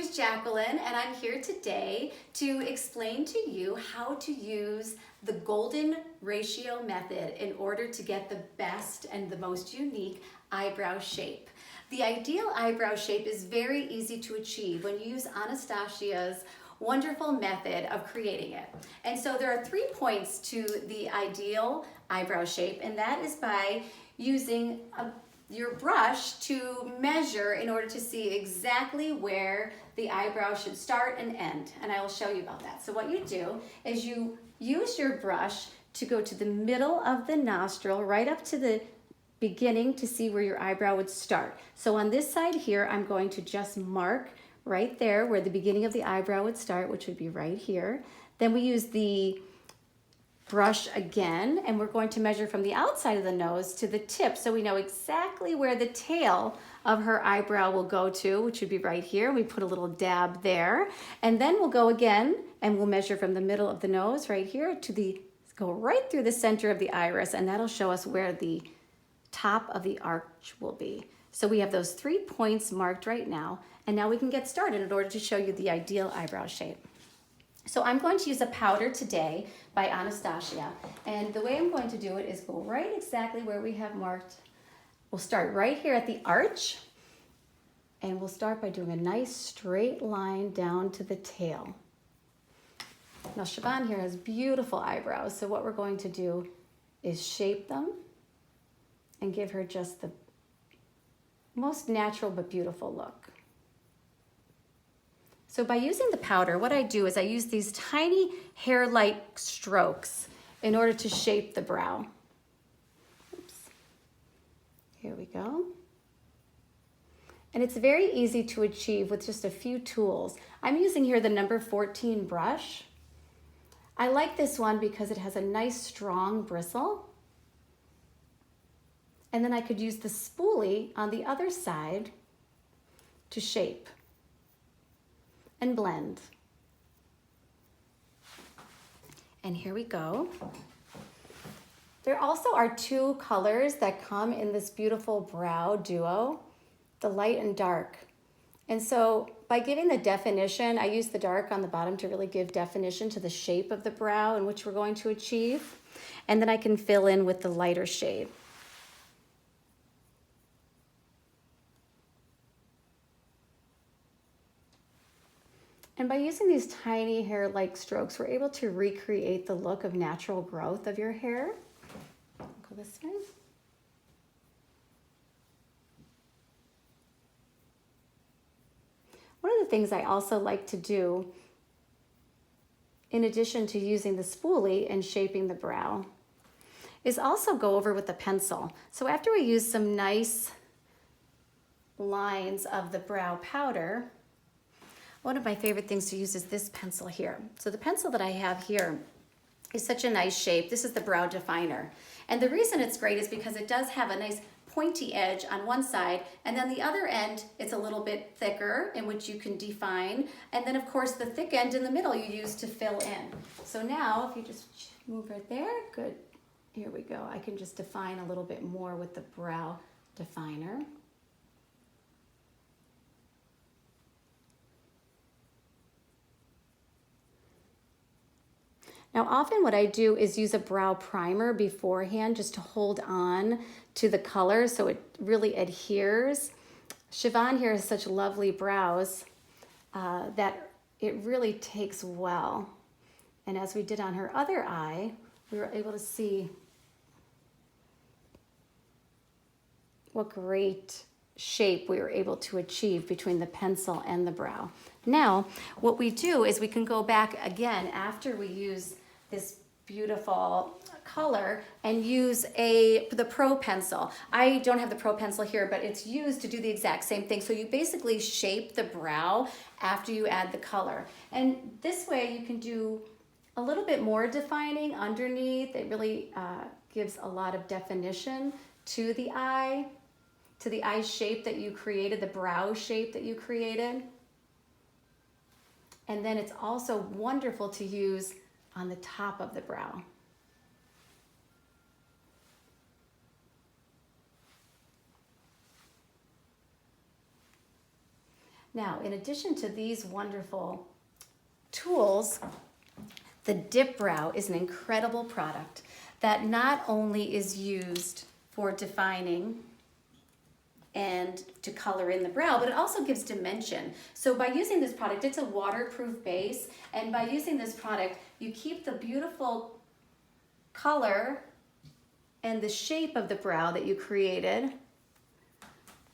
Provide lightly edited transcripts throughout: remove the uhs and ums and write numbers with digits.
is Jacqueline, and I'm here today to explain to you how to use the golden ratio method in order to get the best and the most unique eyebrow shape. The ideal eyebrow shape is very easy to achieve when you use Anastasia's wonderful method of creating it. And so there are 3 points to the ideal eyebrow shape, and that is by using your brush to measure in order to see exactly where the eyebrow should start and end. And I will show you about that. So what you do is you use your brush to go to the middle of the nostril, right up to the beginning to see where your eyebrow would start. So on this side here, I'm going to just mark right there where the beginning of the eyebrow would start, which would be right here. Then we use the brush again, and we're going to measure from the outside of the nose to the tip so we know exactly where the tail of her eyebrow will go to, which would be right here. We put a little dab there, and then we'll go again and we'll measure from the middle of the nose right here to go right through the center of the iris, and that'll show us where the top of the arch will be. So we have those 3 points marked right now, and now we can get started in order to show you the ideal eyebrow shape. So I'm going to use a powder today by Anastasia, and the way I'm going to do it is go right exactly where we have marked. We'll start right here at the arch, and we'll start by doing a nice straight line down to the tail. Now Siobhan here has beautiful eyebrows, so what we're going to do is shape them and give her just the most natural but beautiful look. So by using the powder, what I do is I use these tiny hair-like strokes in order to shape the brow. Oops. Here we go. And it's very easy to achieve with just a few tools. I'm using here the number 14 brush. I like this one because it has a nice strong bristle. And then I could use the spoolie on the other side to shape and blend. And here we go. There also are 2 colors that come in this beautiful brow duo, the light and dark. And so by giving the definition, I use the dark on the bottom to really give definition to the shape of the brow in which we're going to achieve. And then I can fill in with the lighter shade. And by using these tiny hair-like strokes, we're able to recreate the look of natural growth of your hair. I'll go this way. One of the things I also like to do, in addition to using the spoolie and shaping the brow, is also go over with a pencil. So after we use some nice lines of the brow powder, one of my favorite things to use is this pencil here. So the pencil that I have here is such a nice shape. This is the brow definer. And the reason it's great is because it does have a nice pointy edge on one side, and then the other end, it's a little bit thicker in which you can define. And then of course the thick end in the middle you use to fill in. So now if you just move right there, good. Here we go. I can just define a little bit more with the brow definer. Now often what I do is use a brow primer beforehand just to hold on to the color so it really adheres. Siobhan here has such lovely brows that it really takes well. And as we did on her other eye, we were able to see what great shape we were able to achieve between the pencil and the brow. Now, what we do is we can go back again after we use this beautiful color and use the Pro pencil. I don't have the Pro pencil here, but it's used to do the exact same thing. So you basically shape the brow after you add the color. And this way you can do a little bit more defining underneath. It really gives a lot of definition to the eye shape that you created, the brow shape that you created. And then it's also wonderful to use on the top of the brow. Now, in addition to these wonderful tools, the Dip Brow is an incredible product that not only is used for defining and to color in the brow, but it also gives dimension. So by using this product, it's a waterproof base, and by using this product, you keep the beautiful color and the shape of the brow that you created,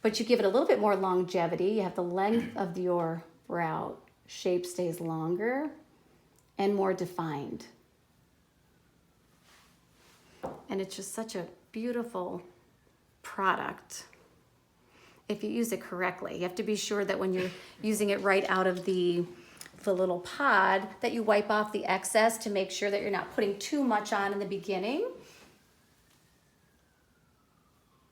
but you give it a little bit more longevity. You have the length of your brow shape stays longer and more defined. And it's just such a beautiful product if you use it correctly. You have to be sure that when you're using it right out of the little pod, that you wipe off the excess to make sure that you're not putting too much on in the beginning,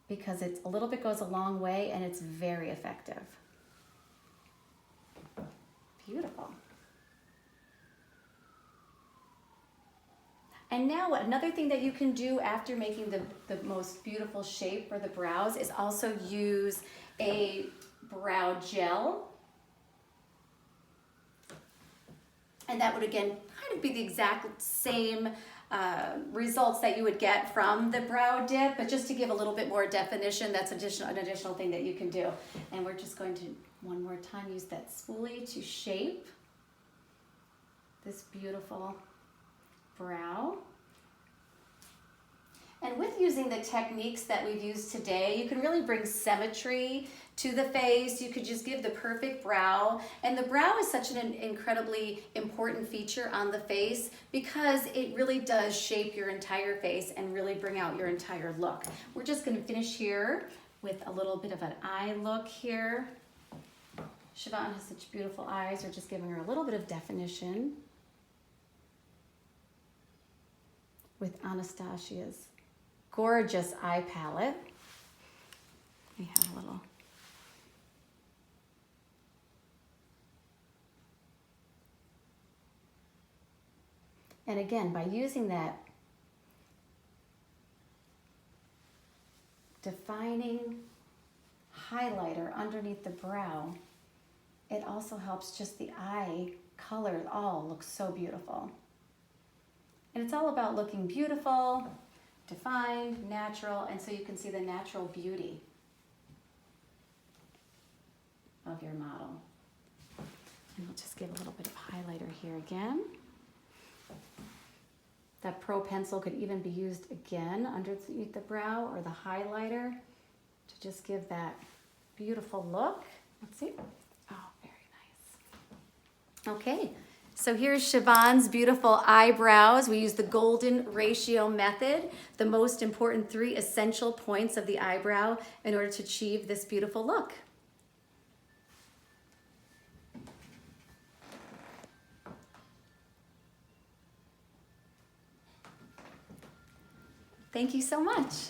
because it's a little bit goes a long way and it's very effective. Beautiful. And now another thing that you can do after making the most beautiful shape for the brows is also use a brow gel. And that would again kind of be the exact same results that you would get from the brow dip, but just to give a little bit more definition, that's an additional thing that you can do. And we're just going to, one more time, use that spoolie to shape this beautiful brow. And with using the techniques that we've used today, you can really bring symmetry to the face. You could just give the perfect brow. And the brow is such an incredibly important feature on the face because it really does shape your entire face and really bring out your entire look. We're just gonna finish here with a little bit of an eye look here. Siobhan has such beautiful eyes. We're just giving her a little bit of definition with Anastasia's gorgeous eye palette. We have a little and again, by using that defining highlighter underneath the brow, it also helps just the eye color. It all looks so beautiful. And it's all about looking beautiful, defined, natural, and so you can see the natural beauty of your model. And we'll just give a little bit of highlighter here again. That Pro Pencil could even be used again underneath the brow, or the highlighter to just give that beautiful look. Let's see. Oh, very nice. Okay. So here's Siobhan's beautiful eyebrows. We use the golden ratio method, the most important 3 essential points of the eyebrow in order to achieve this beautiful look. Thank you so much.